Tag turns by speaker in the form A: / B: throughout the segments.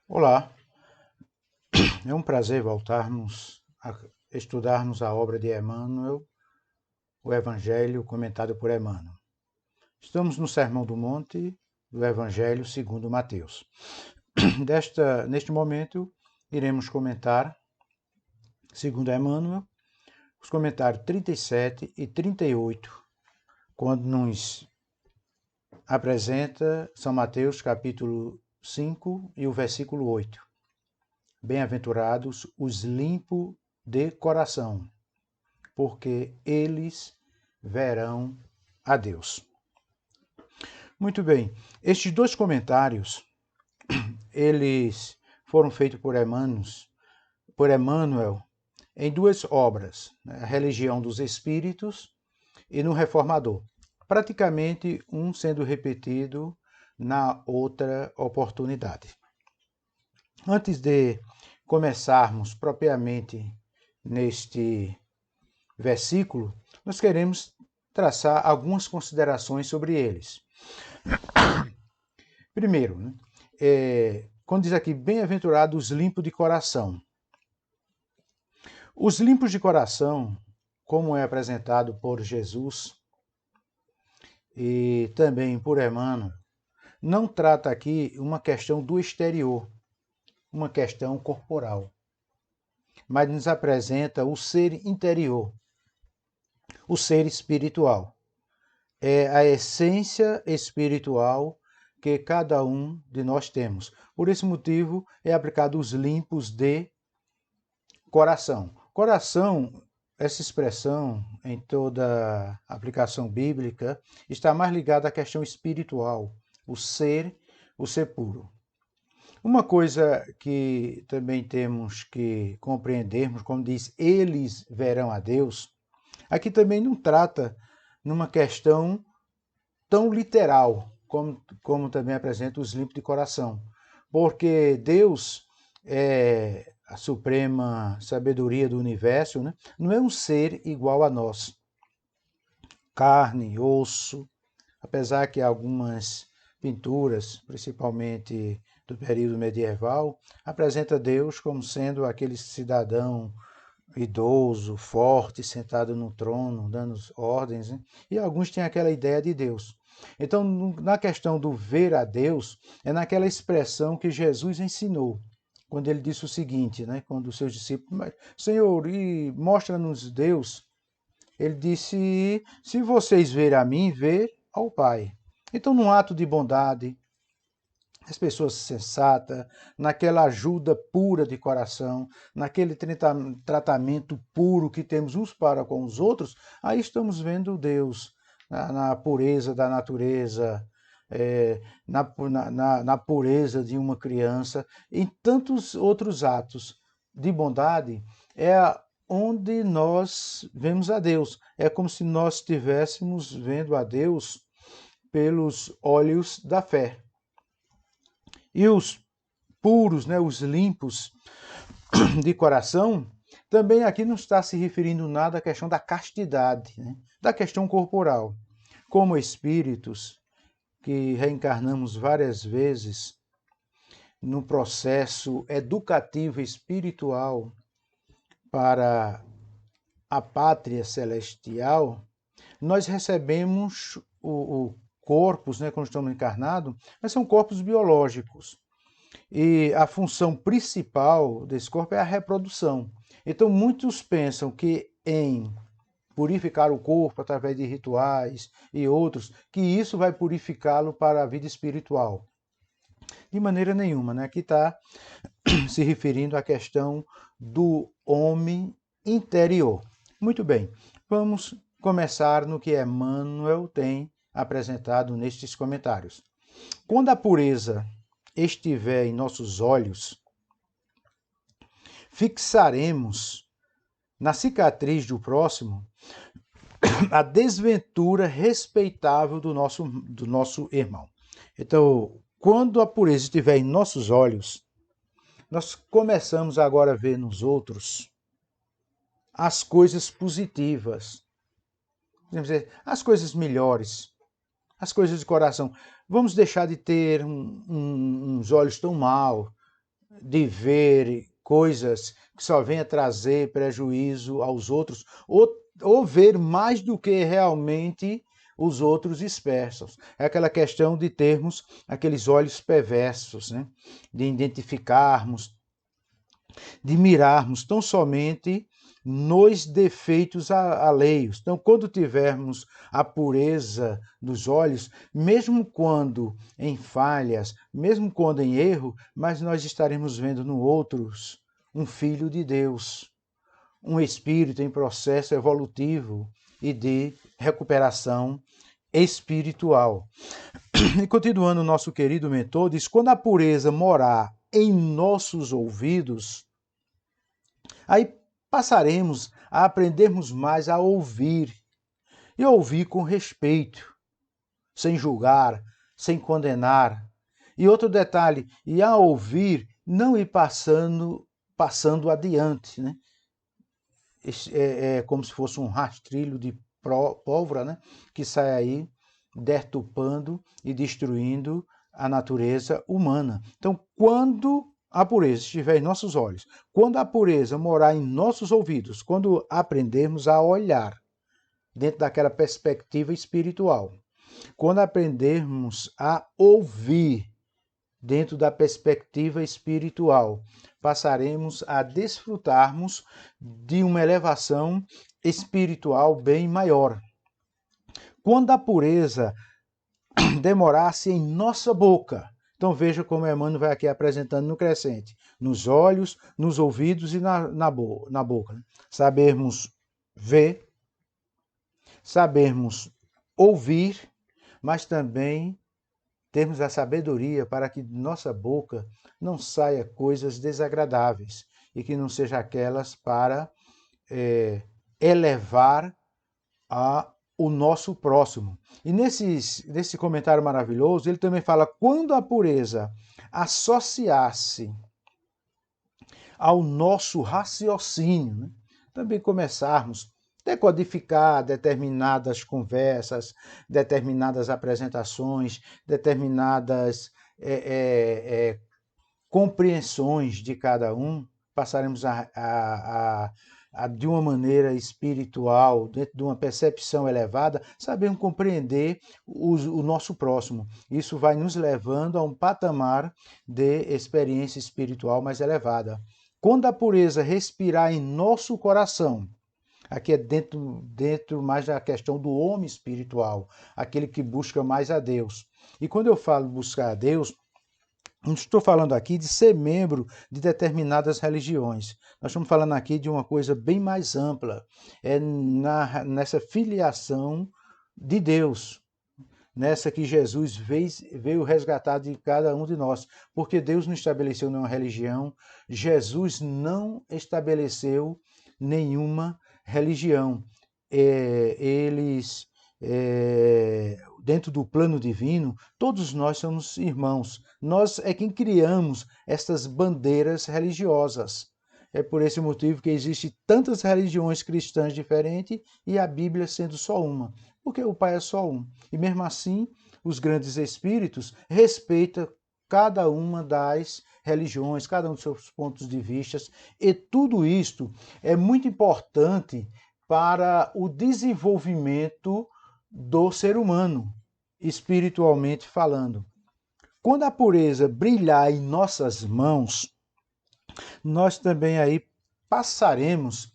A: Olá, é um prazer voltarmos a estudarmos a obra de Emmanuel, o Evangelho comentado por Emmanuel. Estamos no Sermão do Monte do Evangelho segundo Mateus. Neste momento, iremos comentar, segundo Emmanuel, os comentários 37 e 38, quando nos apresenta São Mateus capítulo 5 e o versículo 8. Bem-aventurados os limpos de coração, porque eles verão a Deus. Muito bem, estes dois comentários, eles foram feitos por Emmanuel em duas obras, né? A Religião dos Espíritos e no Reformador, praticamente um sendo repetido na outra oportunidade. Antes de começarmos propriamente neste versículo, nós queremos traçar algumas considerações sobre eles. Primeiro, quando diz aqui, bem-aventurados os limpos de coração. Os limpos de coração, como é apresentado por Jesus e também por Emmanuel, não trata aqui uma questão do exterior, uma questão corporal, mas nos apresenta o ser interior, o ser espiritual. É a essência espiritual que cada um de nós temos. Por esse motivo, é aplicado os limpos de coração. Coração, essa expressão em toda a aplicação bíblica, está mais ligada à questão espiritual, o ser puro. Uma coisa que também temos que compreendermos, como diz, eles verão a Deus, aqui também não trata numa questão tão literal, como também apresenta os limpos de coração. Porque Deus é a suprema sabedoria do universo, né? Não é um ser igual a nós. Carne, osso, apesar que algumas pinturas, principalmente do período medieval, apresenta Deus como sendo aquele cidadão idoso, forte, sentado no trono, dando ordens, né? E alguns têm aquela ideia de Deus. Então, na questão do ver a Deus, é naquela expressão que Jesus ensinou, quando ele disse o seguinte, né? Quando os seus discípulos, Senhor, e mostra-nos Deus. Ele disse, se vocês verem a mim, ver ao Pai. Então, num ato de bondade, as pessoas sensatas, naquela ajuda pura de coração, naquele tratamento puro que temos uns para com os outros, aí estamos vendo Deus na pureza da natureza, na pureza de uma criança, em tantos outros atos de bondade, é onde nós vemos a Deus. É como se nós estivéssemos vendo a Deus pelos olhos da fé. E os puros, né, os limpos de coração, também aqui não está se referindo nada à questão da castidade, né, da questão corporal. Como espíritos que reencarnamos várias vezes no processo educativo espiritual para a pátria celestial, nós recebemos o corpos, né, quando estamos encarnados, mas são corpos biológicos. E a função principal desse corpo é a reprodução. Então, muitos pensam que em purificar o corpo através de rituais e outros, que isso vai purificá-lo para a vida espiritual. De maneira nenhuma, né? Aqui está se referindo à questão do homem interior. Muito bem, vamos começar no que Emmanuel tem apresentado nestes comentários. Quando a pureza estiver em nossos olhos, fixaremos na cicatriz do próximo a desventura respeitável do nosso irmão. Então, quando a pureza estiver em nossos olhos, nós começamos agora a ver nos outros as coisas positivas, podemos dizer, as coisas melhores, as coisas de coração. Vamos deixar de ter uns olhos tão mal, de ver coisas que só venham trazer prejuízo aos outros, ou ver mais do que realmente os outros expressam. É aquela questão de termos aqueles olhos perversos, né? De identificarmos, de mirarmos tão somente nos defeitos alheios. Então, quando tivermos a pureza dos olhos, mesmo quando em falhas, mesmo quando em erro, mas nós estaremos vendo no outros um filho de Deus, um espírito em processo evolutivo e de recuperação espiritual. E continuando, o nosso querido mentor diz: quando a pureza morar em nossos ouvidos, aí passaremos a aprendermos mais a ouvir, e ouvir com respeito, sem julgar, sem condenar. E outro detalhe, e a ouvir, não ir passando adiante, né? É como se fosse um rastrilho de pólvora, né? Que sai aí deturpando e destruindo a natureza humana. Então, quando a pureza estiver em nossos olhos, quando a pureza morar em nossos ouvidos, quando aprendermos a olhar dentro daquela perspectiva espiritual, quando aprendermos a ouvir dentro da perspectiva espiritual, passaremos a desfrutarmos de uma elevação espiritual bem maior. Quando a pureza demorasse em nossa boca, então veja como Emmanuel vai aqui apresentando no crescente, nos olhos, nos ouvidos e na boca. Né? Sabermos ver, sabermos ouvir, mas também termos a sabedoria para que de nossa boca não saia coisas desagradáveis e que não sejam aquelas para elevar o nosso próximo. E nesse comentário maravilhoso, ele também fala: quando a pureza associar-se ao nosso raciocínio, né? Também começarmos a decodificar determinadas conversas, determinadas apresentações, determinadas compreensões de cada um, passaremos de uma maneira espiritual, dentro de uma percepção elevada, sabemos compreender o nosso próximo. Isso vai nos levando a um patamar de experiência espiritual mais elevada. Quando a pureza respirar em nosso coração, aqui é dentro mais da questão do homem espiritual, aquele que busca mais a Deus. E quando eu falo buscar a Deus, não estou falando aqui de ser membro de determinadas religiões. Nós estamos falando aqui de uma coisa bem mais ampla. É nessa filiação de Deus, nessa que Jesus veio resgatar de cada um de nós. Porque Deus não estabeleceu nenhuma religião, Jesus não estabeleceu nenhuma religião. Dentro do plano divino, todos nós somos irmãos. Nós é quem criamos estas bandeiras religiosas. É por esse motivo que existem tantas religiões cristãs diferentes e a Bíblia sendo só uma, porque o Pai é só um. E mesmo assim, os grandes espíritos respeitam cada uma das religiões, cada um dos seus pontos de vista, e tudo isto é muito importante para o desenvolvimento do ser humano, espiritualmente falando. Quando a pureza brilhar em nossas mãos, nós também aí passaremos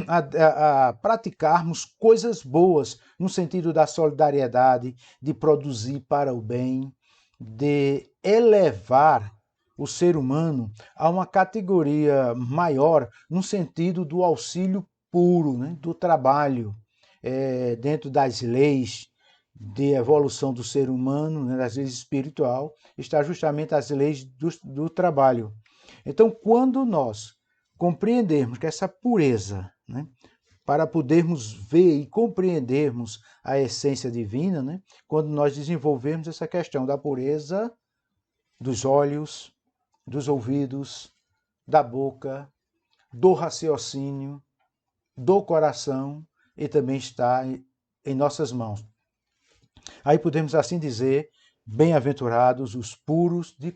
A: a praticarmos coisas boas, no sentido da solidariedade, de produzir para o bem, de elevar o ser humano a uma categoria maior, no sentido do auxílio puro, né, do trabalho, dentro das leis de evolução do ser humano, né, das leis espiritual, está justamente as leis do trabalho. Então, quando nós compreendermos que essa pureza, né, para podermos ver e compreendermos a essência divina, né, quando nós desenvolvermos essa questão da pureza dos olhos, dos ouvidos, da boca, do raciocínio, do coração, e também está em nossas mãos. Aí podemos assim dizer Bem-aventurados os puros de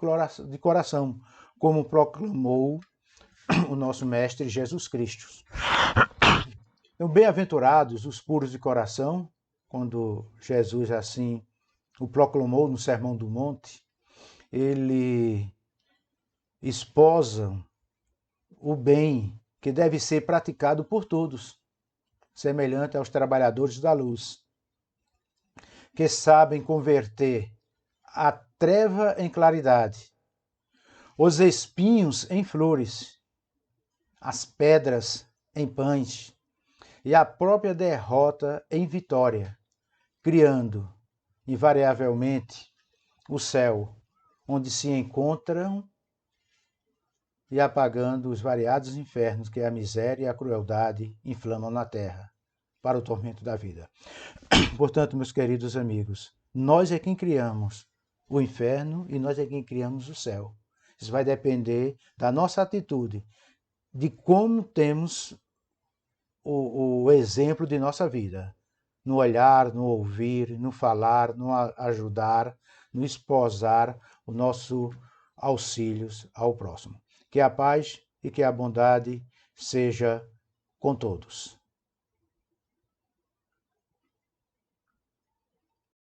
A: coração, como proclamou o nosso Mestre Jesus Cristo. Então, bem-aventurados os puros de coração, quando Jesus assim o proclamou no Sermão do Monte, ele esposa o bem que deve ser praticado por todos, semelhante aos trabalhadores da luz, que sabem converter a treva em claridade, os espinhos em flores, as pedras em pães e a própria derrota em vitória, criando, invariavelmente, o céu, onde se encontram e apagando os variados infernos que a miséria e a crueldade inflamam na terra, para o tormento da vida. Portanto, meus queridos amigos, nós é quem criamos o inferno e nós é quem criamos o céu. Isso vai depender da nossa atitude, de como temos o exemplo de nossa vida, no olhar, no ouvir, no falar, no ajudar, no esposar o nosso auxílios ao próximo. Que a paz e que a bondade seja com todos.